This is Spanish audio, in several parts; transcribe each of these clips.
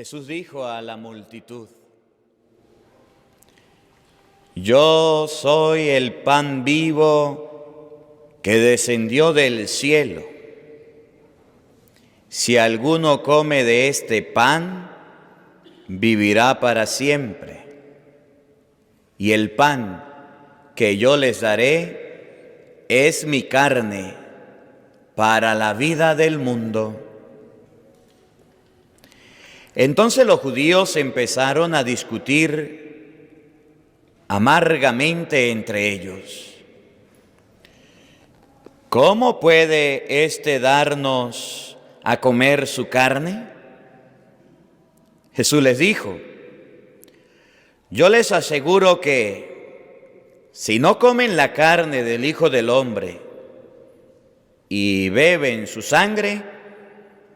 Jesús dijo a la multitud: Yo soy el pan vivo que descendió del cielo. Si alguno come de este pan, vivirá para siempre. Y el pan que yo les daré es mi carne para la vida del mundo. Entonces los judíos empezaron a discutir amargamente entre ellos: ¿cómo puede éste darnos a comer su carne? Jesús les dijo: yo les aseguro que si no comen la carne del Hijo del Hombre y beben su sangre,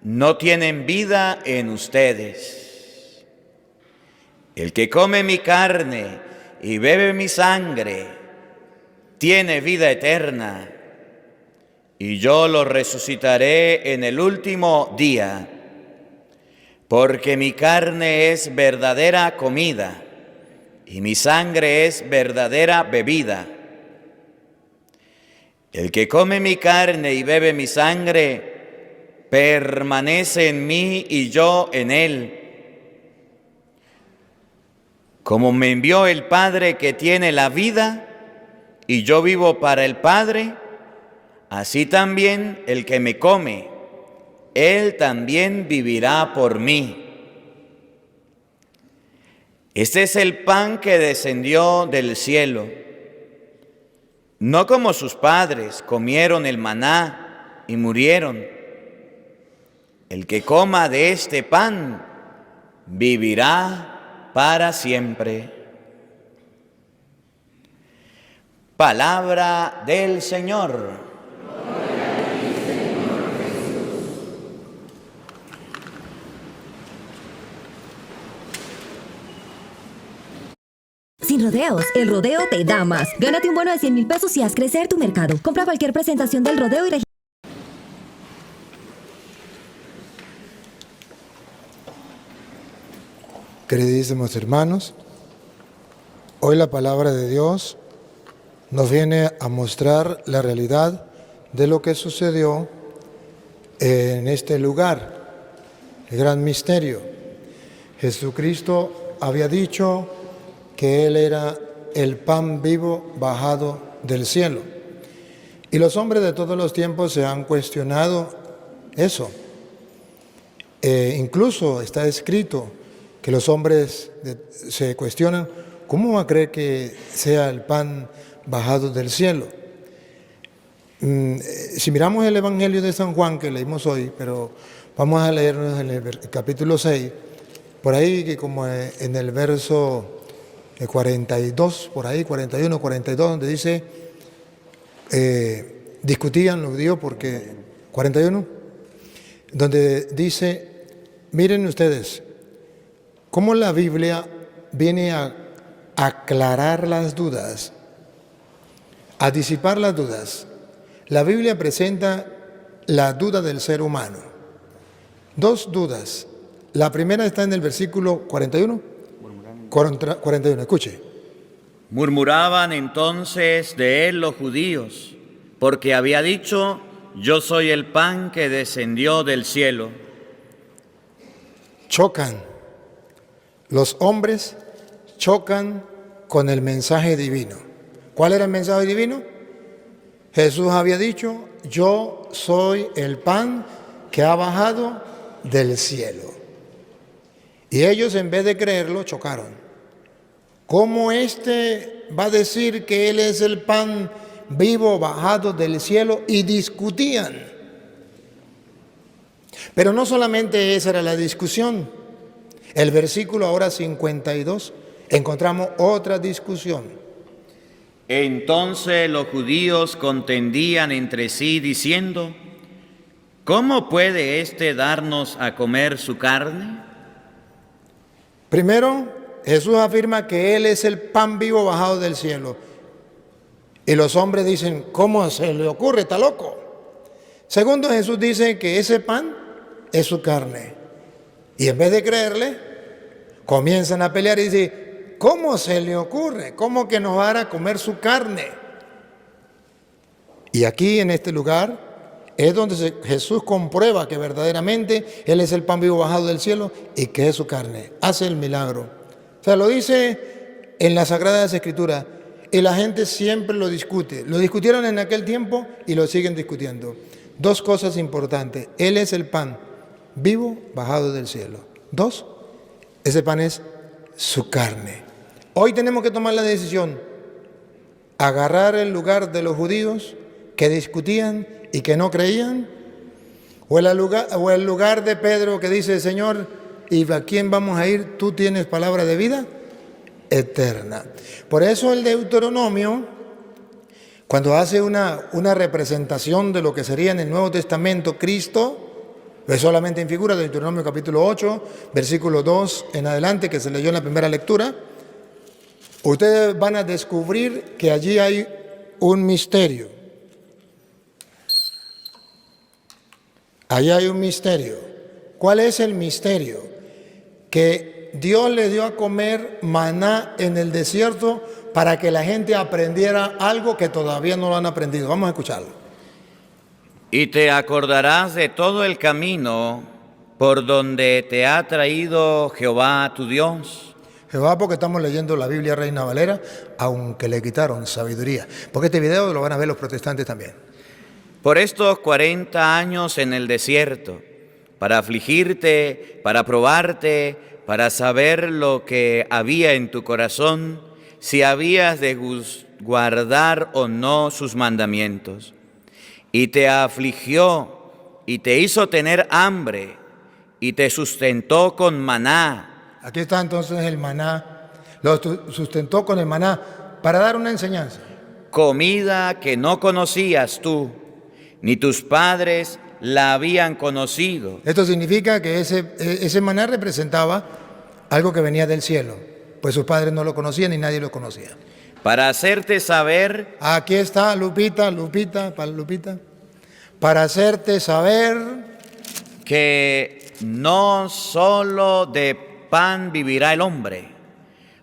no tienen vida en ustedes. El que come mi carne y bebe mi sangre tiene vida eterna, y yo lo resucitaré en el último día, porque mi carne es verdadera comida y mi sangre es verdadera bebida. El que come mi carne y bebe mi sangre permanece en mí y yo en él. Como me envió el Padre que tiene la vida, y yo vivo para el Padre, así también el que me come, él también vivirá por mí. Este es el pan que descendió del cielo. No como sus padres comieron el maná y murieron. El que coma de este pan vivirá para siempre. Palabra del Señor. Sin rodeos, el rodeo te da más. Gánate un bono de 100,000 pesos y haz crecer tu mercado. Compra cualquier presentación del rodeo y registra. Queridísimos hermanos, hoy la palabra de Dios nos viene a mostrar la realidad de lo que sucedió en este lugar, el gran misterio. Jesucristo había dicho que Él era el pan vivo bajado del cielo. Y los hombres de todos los tiempos se han cuestionado eso. Incluso está escrito que los hombres se cuestionan: ¿cómo va a creer que sea el pan bajado del cielo? Si miramos el Evangelio de San Juan que leímos hoy, pero vamos a leernos en el capítulo 6, por ahí que como en el verso 42, por ahí 41, 42, donde dice, discutían los judíos porque, 41, donde dice, miren ustedes, cómo la Biblia viene a aclarar las dudas, a disipar las dudas. La Biblia presenta la duda del ser humano. Dos dudas. La primera está en el versículo 41. 41, escuche. Murmuraban entonces de él los judíos, porque había dicho: yo soy el pan que descendió del cielo. Chocan. Los hombres chocan con el mensaje divino. ¿Cuál era el mensaje divino? Jesús había dicho: yo soy el pan que ha bajado del cielo. Y ellos, en vez de creerlo, chocaron. ¿Cómo éste va a decir que Él es el pan vivo bajado del cielo? Y discutían. Pero no solamente esa era la discusión. El versículo ahora 52, encontramos otra discusión. Entonces los judíos contendían entre sí diciendo: ¿cómo puede éste darnos a comer su carne? Primero, Jesús afirma que Él es el pan vivo bajado del cielo. Y los hombres dicen: ¿cómo se le ocurre? ¿Está loco? Segundo, Jesús dice que ese pan es su carne. Y en vez de creerle, comienzan a pelear y dicen, ¿cómo se le ocurre? ¿Cómo que nos va a comer su carne? Y aquí en este lugar es donde Jesús comprueba que verdaderamente Él es el pan vivo bajado del cielo y que es su carne. Hace el milagro. O sea, lo dice en las Sagradas Escrituras y la gente siempre lo discute. Lo discutieron en aquel tiempo y lo siguen discutiendo. Dos cosas importantes. Él es el pan vivo bajado del cielo. Dos, ese pan es su carne. Hoy tenemos que tomar la decisión, agarrar el lugar de los judíos que discutían y que no creían, o el lugar de Pedro que dice, Señor, ¿y a quién vamos a ir? Tú tienes palabra de vida eterna. Por eso el Deuteronomio, cuando hace una representación de lo que sería en el Nuevo Testamento Cristo, es solamente en figura de Deuteronomio capítulo 8, versículo 2 en adelante, que se leyó en la primera lectura, ustedes van a descubrir que allí hay un misterio. Allí hay un misterio. ¿Cuál es el misterio? Que Dios le dio a comer maná en el desierto para que la gente aprendiera algo que todavía no lo han aprendido. Vamos a escucharlo. Y te acordarás de todo el camino por donde te ha traído Jehová tu Dios. Jehová, porque estamos leyendo la Biblia Reina Valera, aunque le quitaron sabiduría. Porque este video lo van a ver los protestantes también. Por estos 40 años en el desierto, para afligirte, para probarte, para saber lo que había en tu corazón, si habías de guardar o no sus mandamientos. Y te afligió y te hizo tener hambre y te sustentó con maná. Aquí está entonces el maná. Lo sustentó con el maná para dar una enseñanza. Comida que no conocías tú, ni tus padres la habían conocido. Esto significa que ese maná representaba algo que venía del cielo, pues sus padres no lo conocían ni nadie lo conocía. Para hacerte saber. Aquí está, Lupita, para hacerte saber que no solo de pan vivirá el hombre,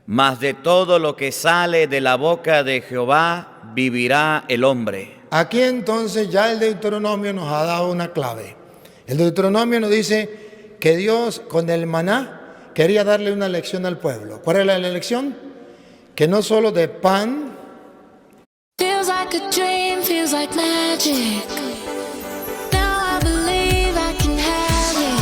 mas de todo lo que sale de la boca de Jehová vivirá el hombre. Aquí entonces ya el Deuteronomio nos ha dado una clave. El Deuteronomio nos dice que Dios con el maná quería darle una lección al pueblo. ¿Cuál era la lección? Que no solo de pan Feels like a dream, feels like magic. Now I believe I can have it.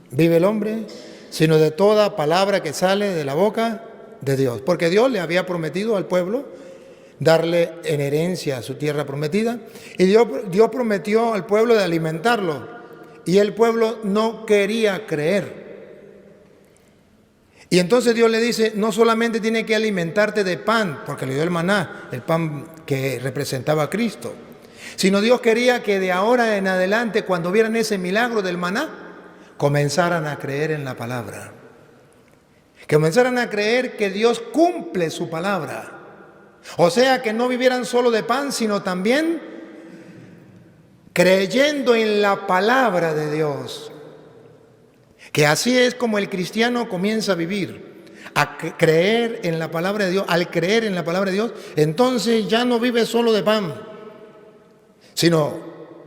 vive el hombre, sino de toda palabra que sale de la boca de Dios. Porque Dios le había prometido al pueblo darle en herencia a su tierra prometida. Y Dios prometió al pueblo de alimentarlo. Y el pueblo no quería creer. Y entonces Dios le dice, no solamente tiene que alimentarte de pan, porque le dio el maná, el pan que representaba a Cristo, sino Dios quería que de ahora en adelante, cuando vieran ese milagro del maná, comenzaran a creer en la palabra. Que comenzaran a creer que Dios cumple su palabra. O sea, que no vivieran solo de pan, sino también creyendo en la palabra de Dios. Que así es como el cristiano comienza a vivir, a creer en la palabra de Dios. Al creer en la palabra de Dios, entonces ya no vive solo de pan, sino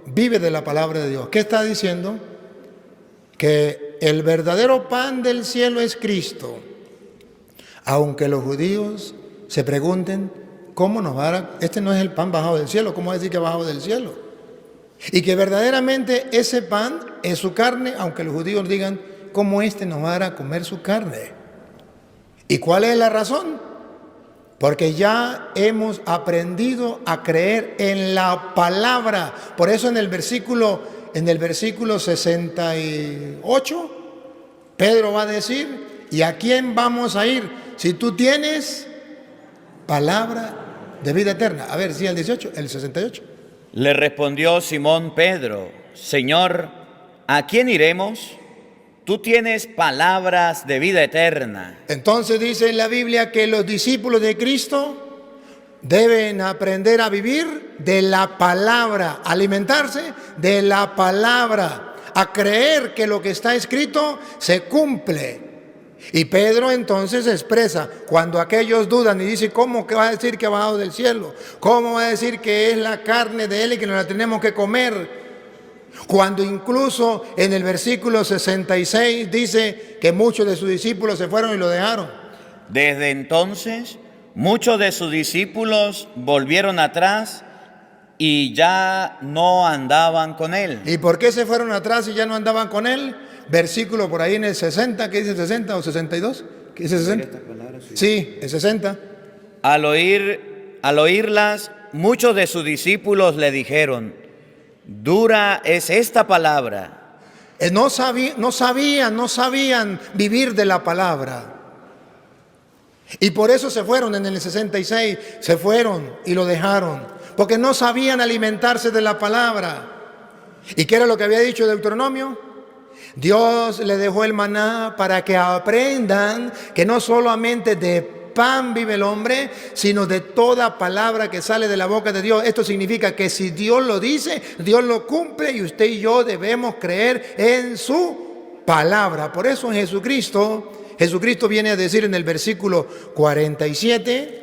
vive de la palabra de Dios. ¿Qué está diciendo? Que el verdadero pan del cielo es Cristo. Aunque los judíos se pregunten, ¿cómo nos va a dar? Este no es el pan bajado del cielo, ¿cómo decir que bajado del cielo? Y que verdaderamente ese pan es su carne, aunque los judíos digan, ¿cómo este nos va a dar a comer su carne? ¿Y cuál es la razón? Porque ya hemos aprendido a creer en la palabra. Por eso en el versículo 68, Pedro va a decir, ¿y a quién vamos a ir si tú tienes palabra de vida eterna? A ver, sí, el 18, el 68. Le respondió Simón Pedro, Señor, ¿a quién iremos? Tú tienes palabras de vida eterna. Entonces dice en la Biblia que los discípulos de Cristo deben aprender a vivir de la palabra, alimentarse de la palabra, a creer que lo que está escrito se cumple. Y Pedro entonces expresa, cuando aquellos dudan y dicen, ¿cómo que va a decir que ha bajado del cielo? ¿Cómo va a decir que es la carne de él y que nos la tenemos que comer? Cuando incluso en el versículo 66 dice que muchos de sus discípulos se fueron y lo dejaron. Desde entonces, muchos de sus discípulos volvieron atrás y ya no andaban con él. ¿Y por qué se fueron atrás y ya no andaban con él? Versículo por ahí en el 60, ¿qué dice 60 o 62? ¿Qué dice 60? Sí, el 60. Al oírlas, muchos de sus discípulos le dijeron, dura es esta palabra. No sabían vivir de la palabra. Y por eso se fueron en el 66, se fueron y lo dejaron, porque no sabían alimentarse de la palabra. ¿Y qué era lo que había dicho Deuteronomio? Dios le dejó el maná para que aprendan que no solamente de pan vive el hombre, sino de toda palabra que sale de la boca de Dios. Esto significa que si Dios lo dice, Dios lo cumple y usted y yo debemos creer en su palabra. Por eso en Jesucristo viene a decir en el versículo 47,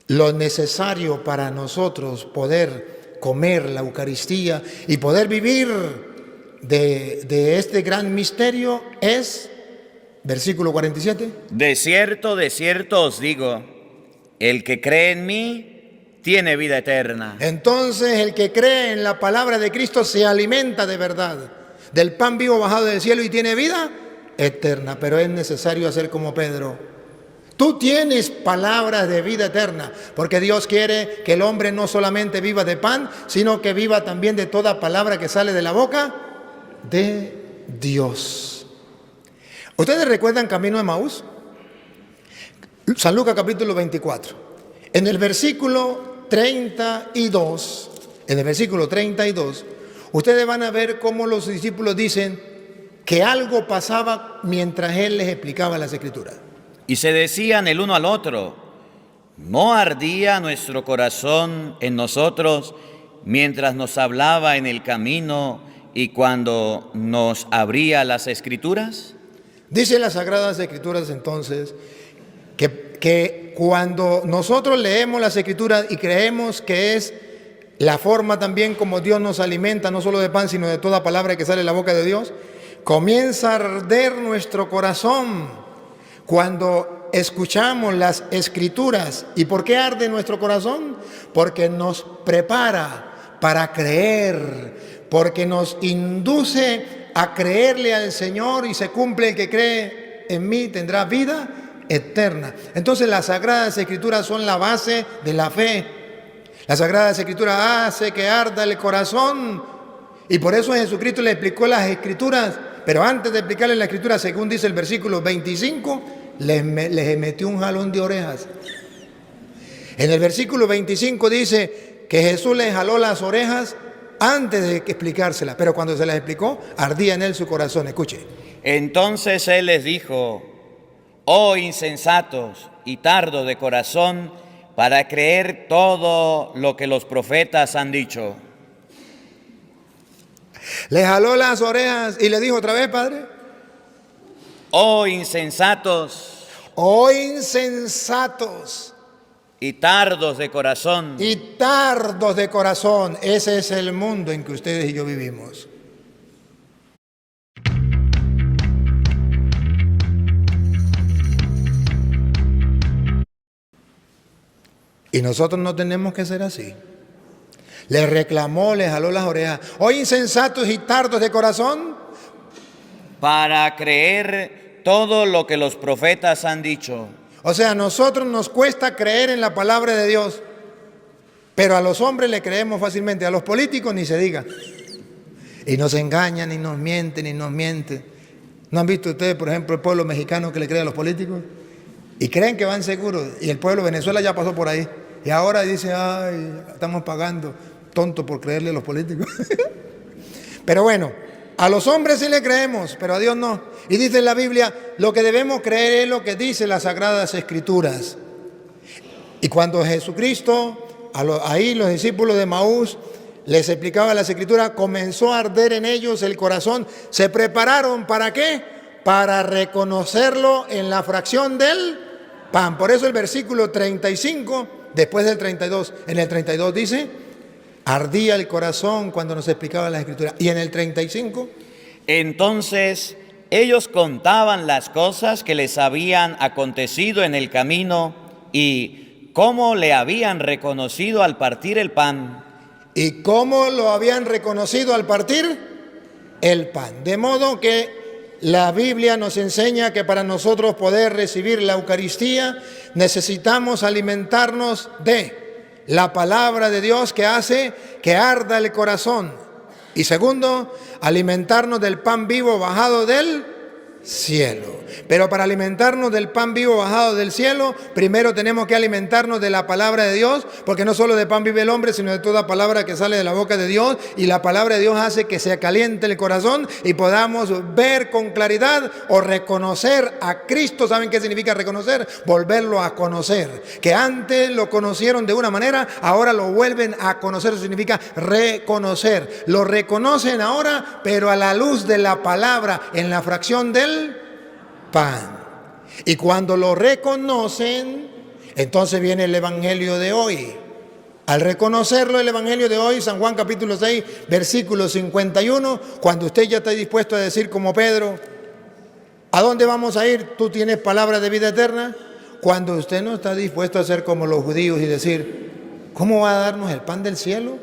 lo necesario para nosotros poder comer la Eucaristía y poder vivir de este gran misterio es, versículo 47. De cierto os digo, el que cree en mí tiene vida eterna. Entonces el que cree en la palabra de Cristo se alimenta de verdad, del pan vivo bajado del cielo y tiene vida eterna. Pero es necesario hacer como Pedro. Tú tienes palabras de vida eterna, porque Dios quiere que el hombre no solamente viva de pan, sino que viva también de toda palabra que sale de la boca de Dios. ¿Ustedes recuerdan Camino de Emaús? San Lucas capítulo 24. En el versículo 32, ustedes van a ver cómo los discípulos dicen que algo pasaba mientras él les explicaba las Escrituras. Y se decían el uno al otro, ¿no ardía nuestro corazón en nosotros mientras nos hablaba en el camino y cuando nos abría las Escrituras? Dice las Sagradas Escrituras entonces que cuando nosotros leemos las Escrituras y creemos que es la forma también como Dios nos alimenta, no solo de pan, sino de toda palabra que sale de la boca de Dios, comienza a arder nuestro corazón cuando escuchamos las Escrituras. ¿Y por qué arde nuestro corazón? Porque nos prepara para creer, porque nos induce a creerle al Señor y se cumple el que cree en mí tendrá vida eterna. Entonces las Sagradas Escrituras son la base de la fe. Las Sagradas Escrituras hace que arda el corazón y por eso Jesucristo le explicó las Escrituras. Pero antes de explicarle la Escritura, según dice el versículo 25, les metió un jalón de orejas. En el versículo 25 dice que Jesús les jaló las orejas antes de explicárselas, pero cuando se las explicó, ardía en él su corazón. Escuche. Entonces él les dijo, oh insensatos y tardos de corazón, para creer todo lo que los profetas han dicho. Le jaló las orejas y le dijo otra vez, Padre. Oh insensatos. Oh insensatos. Y tardos de corazón. Y tardos de corazón. Ese es el mundo en que ustedes y yo vivimos. Y nosotros no tenemos que ser así. Le reclamó, le jaló las orejas. Oh insensatos y tardos de corazón. Para creer todo lo que los profetas han dicho. O sea, a nosotros nos cuesta creer en la palabra de Dios. Pero a los hombres le creemos fácilmente. A los políticos ni se diga. Y nos engañan y nos mienten y nos mienten. ¿No han visto ustedes, por ejemplo, el pueblo mexicano que le cree a los políticos? Y creen que van seguros. Y el pueblo de Venezuela ya pasó por ahí. Y ahora dice, ay, estamos pagando tonto por creerle a los políticos. Pero bueno, a los hombres sí le creemos, pero a Dios no. Y dice en la Biblia, lo que debemos creer es lo que dice las Sagradas Escrituras. Y cuando Jesucristo, ahí los discípulos de Emaús, les explicaba las Escrituras, comenzó a arder en ellos el corazón. Se prepararon, ¿para qué? Para reconocerlo en la fracción del pan. Por eso el versículo 35, después del 32, en el 32 dice, ardía el corazón cuando nos explicaba las Escrituras. Y en el 35, Entonces ellos contaban las cosas que les habían acontecido en el camino y cómo le habían reconocido al partir el pan. ¿y cómo lo habían reconocido al partir el pan? De modo que la Biblia nos enseña que para nosotros poder recibir la Eucaristía necesitamos alimentarnos de la palabra de Dios que hace que arda el corazón. Y segundo, alimentarnos del pan vivo bajado del cielo. Pero para alimentarnos del pan vivo bajado del cielo, primero tenemos que alimentarnos de la palabra de Dios, porque no solo de pan vive el hombre, sino de toda palabra que sale de la boca de Dios. Y la palabra de Dios hace que se caliente el corazón y podamos ver con claridad o reconocer a Cristo. ¿Saben qué significa reconocer? Volverlo a conocer. Que antes lo conocieron de una manera, ahora lo vuelven a conocer. Eso significa reconocer. Lo reconocen ahora, pero a la luz de la palabra, en la fracción del pan. Y cuando lo reconocen, entonces viene el Evangelio de hoy. Al reconocerlo, el Evangelio de hoy, San Juan capítulo 6, versículo 51, cuando usted ya está dispuesto a decir como Pedro, ¿a dónde vamos a ir? ¿Tú tienes palabra de vida eterna? Cuando usted no está dispuesto a ser como los judíos y decir, ¿cómo va a darnos el pan del cielo?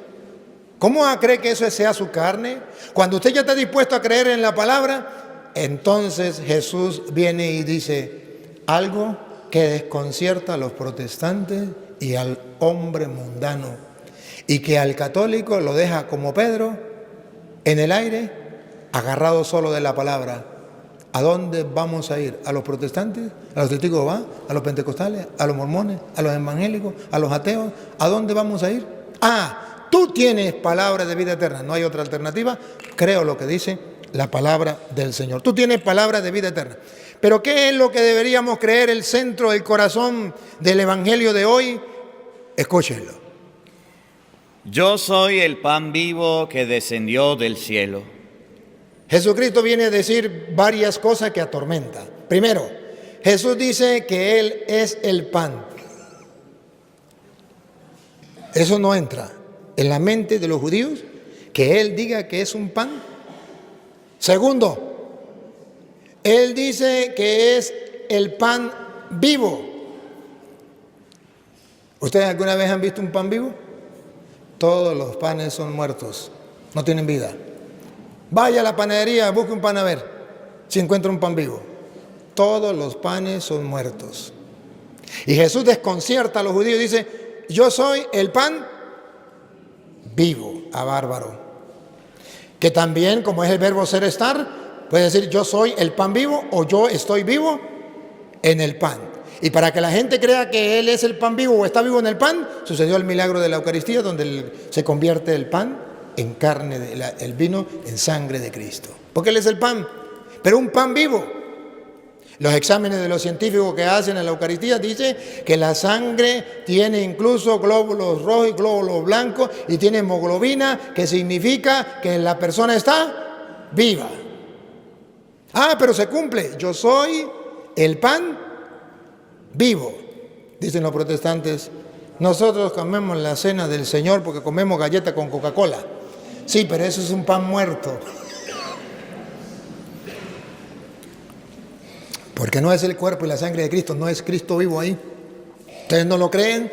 ¿Cómo va a creer que eso sea su carne? Cuando usted ya está dispuesto a creer en la palabra, entonces Jesús viene y dice algo que desconcierta a los protestantes y al hombre mundano, y que al católico lo deja como Pedro en el aire, agarrado solo de la palabra. ¿A dónde vamos a ir? ¿A los protestantes? ¿A los testigos de Jehová? ¿A los pentecostales? ¿A los mormones? ¿A los evangélicos? ¿A los ateos? ¿A dónde vamos a ir? Tú tienes palabra de vida eterna, no hay otra alternativa. Creo lo que dice la palabra del Señor. Tú tienes palabra de vida eterna. Pero ¿qué es lo que deberíamos creer, el centro, el corazón del Evangelio de hoy? Escúchenlo. Yo soy el pan vivo que descendió del cielo. Jesucristo viene a decir varias cosas que atormentan. Primero, Jesús dice que Él es el pan. Eso no entra en la mente de los judíos, que Él diga que es un pan. Segundo, Él dice que es el pan vivo. ¿Ustedes alguna vez han visto un pan vivo? Todos los panes son muertos, no tienen vida. Vaya a la panadería, busque un pan a ver si encuentra un pan vivo. Todos los panes son muertos. Y Jesús desconcierta a los judíos y dice, yo soy el pan vivo, a bárbaro. Que también, como es el verbo ser estar, puede decir yo soy el pan vivo o yo estoy vivo en el pan. Y para que la gente crea que Él es el pan vivo o está vivo en el pan, sucedió el milagro de la Eucaristía, donde se convierte el pan en carne, el vino en sangre de Cristo. Porque Él es el pan, pero un pan vivo. Los exámenes de los científicos que hacen en la Eucaristía dicen que la sangre tiene incluso glóbulos rojos y glóbulos blancos y tiene hemoglobina, que significa que la persona está viva. Pero se cumple. Yo soy el pan vivo. Dicen los protestantes, nosotros comemos la cena del Señor porque comemos galleta con Coca-Cola. Sí, pero eso es un pan muerto. Porque no es el cuerpo y la sangre de Cristo, no es Cristo vivo ahí. Ustedes no lo creen,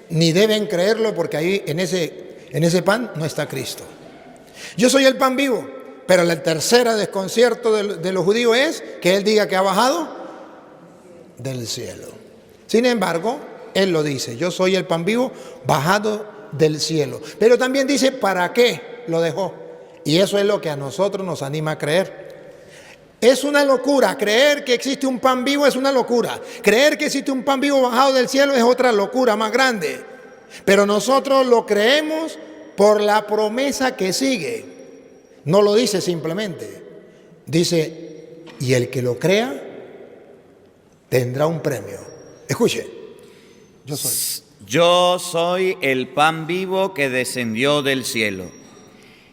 ni deben creerlo, porque ahí en ese pan no está Cristo. Yo soy el pan vivo, pero el tercer desconcierto de los judíos es que Él diga que ha bajado del cielo. Sin embargo, Él lo dice, yo soy el pan vivo bajado del cielo. Pero también dice, ¿para qué lo dejó? Y eso es lo que a nosotros nos anima a creer. Es una locura, creer que existe un pan vivo es una locura. Creer que existe un pan vivo bajado del cielo es otra locura más grande. Pero nosotros lo creemos por la promesa que sigue. No lo dice simplemente. Dice, y el que lo crea tendrá un premio. Escuche, Yo soy el pan vivo que descendió del cielo.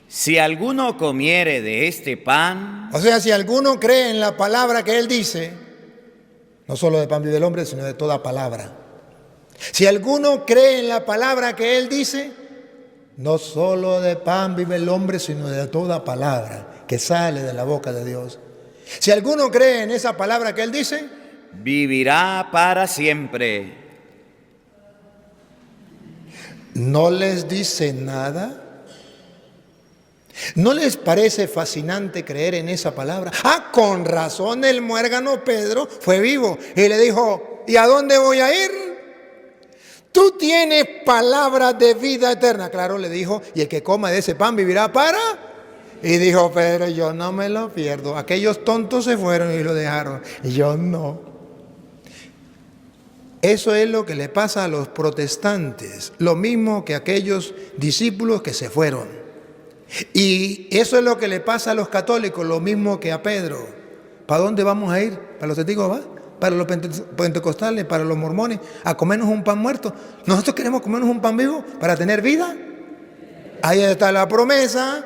Si alguno comiere de este pan... O sea, si alguno cree en la palabra que Él dice, no solo de pan vive el hombre, sino de toda palabra. Si alguno cree en la palabra que Él dice, no solo de pan vive el hombre, sino de toda palabra que sale de la boca de Dios. Si alguno cree en esa palabra que Él dice, vivirá para siempre. ¿no les dice nada? ¿No les parece fascinante creer en esa palabra? Ah, con razón el muérgano Pedro fue vivo y le dijo, ¿y a dónde voy a ir? Tú tienes palabra de vida eterna. Claro, le dijo, y el que coma de ese pan vivirá para... Y dijo Pedro, yo no me lo pierdo. Aquellos tontos se fueron y lo dejaron, y yo no. Eso es lo que le pasa a los protestantes, lo mismo que a aquellos discípulos que se fueron. Y eso es lo que le pasa a los católicos, lo mismo que a Pedro. ¿Para dónde vamos a ir? ¿Para los testigos va? ¿Para los pentecostales? ¿Para los mormones? ¿A comernos un pan muerto? ¿Nosotros queremos comernos un pan vivo para tener vida? Ahí está la promesa.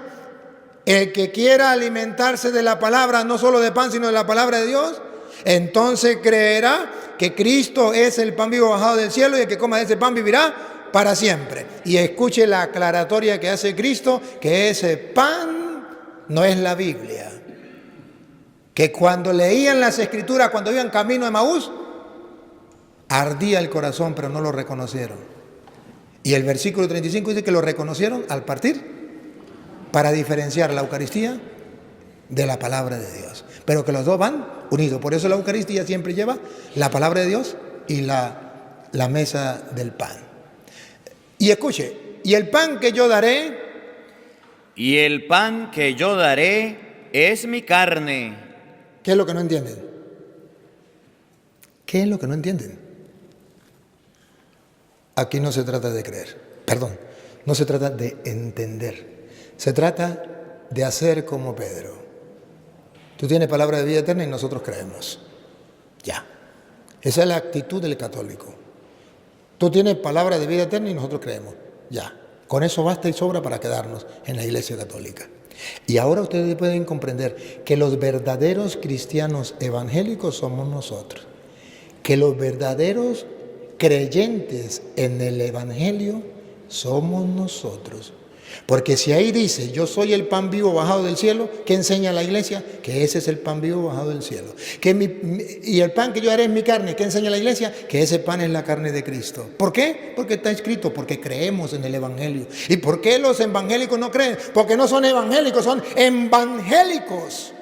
El que quiera alimentarse de la palabra, no solo de pan, sino de la palabra de Dios, entonces creerá que Cristo es el pan vivo bajado del cielo, y el que coma de ese pan vivirá para siempre. Y escuche la aclaratoria que hace Cristo, que ese pan no es la Biblia. Que cuando leían las Escrituras, cuando iban camino a Emaús, ardía el corazón, pero no lo reconocieron. Y el versículo 35 dice que lo reconocieron al partir, para diferenciar la Eucaristía de la palabra de Dios. Pero que los dos van unidos. Por eso la Eucaristía siempre lleva la palabra de Dios y la mesa del pan. Y escuche, y el pan que yo daré... Y el pan que yo daré es mi carne. ¿Qué es lo que no entienden? ¿Qué es lo que no entienden? Aquí no se trata de creer, perdón, no se trata de entender. Se trata de hacer como Pedro. Tú tienes palabra de vida eterna y nosotros creemos. Ya. Esa es la actitud del católico. Tú tienes palabra de vida eterna y nosotros creemos. Ya. Con eso basta y sobra para quedarnos en la Iglesia Católica. Y ahora ustedes pueden comprender que los verdaderos cristianos evangélicos somos nosotros. Que los verdaderos creyentes en el Evangelio somos nosotros. Porque si ahí dice, yo soy el pan vivo bajado del cielo, ¿qué enseña la iglesia? Que ese es el pan vivo bajado del cielo. Y el pan que yo haré es mi carne, ¿qué enseña la iglesia? Que ese pan es la carne de Cristo. ¿Por qué? Porque está escrito, porque creemos en el evangelio. ¿Y por qué los evangélicos no creen? Porque no son evangélicos, son evangélicos.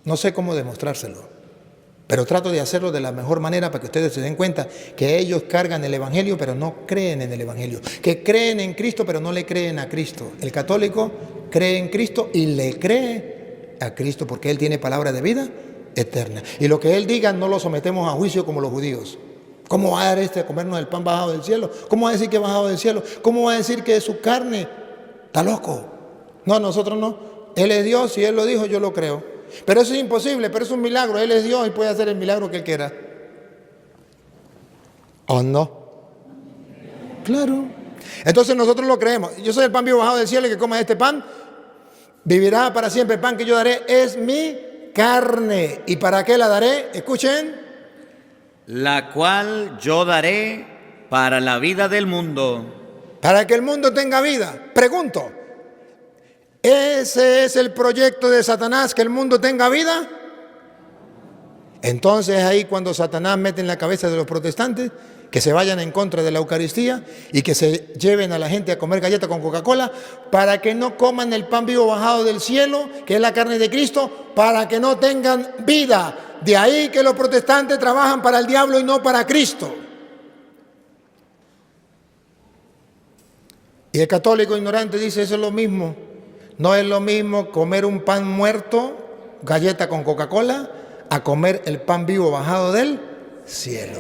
No sé cómo demostrárselo, pero trato de hacerlo de la mejor manera para que ustedes se den cuenta que ellos cargan el evangelio pero no creen en el evangelio, que creen en Cristo pero no le creen a Cristo. El católico cree en Cristo y le cree a Cristo porque Él tiene palabra de vida eterna. Y lo que Él diga no lo sometemos a juicio como los judíos. ¿Cómo va a dar a comernos el pan bajado del cielo? ¿Cómo va a decir que es bajado del cielo? ¿Cómo va a decir que es su carne? Está loco. No, nosotros no. Él es Dios y Él lo dijo, yo lo creo. Pero eso es imposible, pero es un milagro. Él es Dios y puede hacer el milagro que Él quiera. ¿O no? Claro. Entonces nosotros lo creemos. Yo soy el pan vivo bajado del cielo, y que coma este pan vivirá para siempre. El pan que yo daré es mi carne. ¿Y para qué la daré? Escuchen. La cual yo daré para la vida del mundo. Para que el mundo tenga vida. Pregunto. ¿Ese es el proyecto de Satanás, que el mundo tenga vida? Entonces ahí cuando Satanás mete en la cabeza de los protestantes que se vayan en contra de la Eucaristía y que se lleven a la gente a comer galletas con Coca-Cola para que no coman el pan vivo bajado del cielo, que es la carne de Cristo, para que no tengan vida. De ahí que los protestantes trabajan para el diablo y no para Cristo. Y el católico ignorante dice, eso es lo mismo. No es lo mismo comer un pan muerto, galleta con Coca-Cola, a comer el pan vivo bajado del cielo.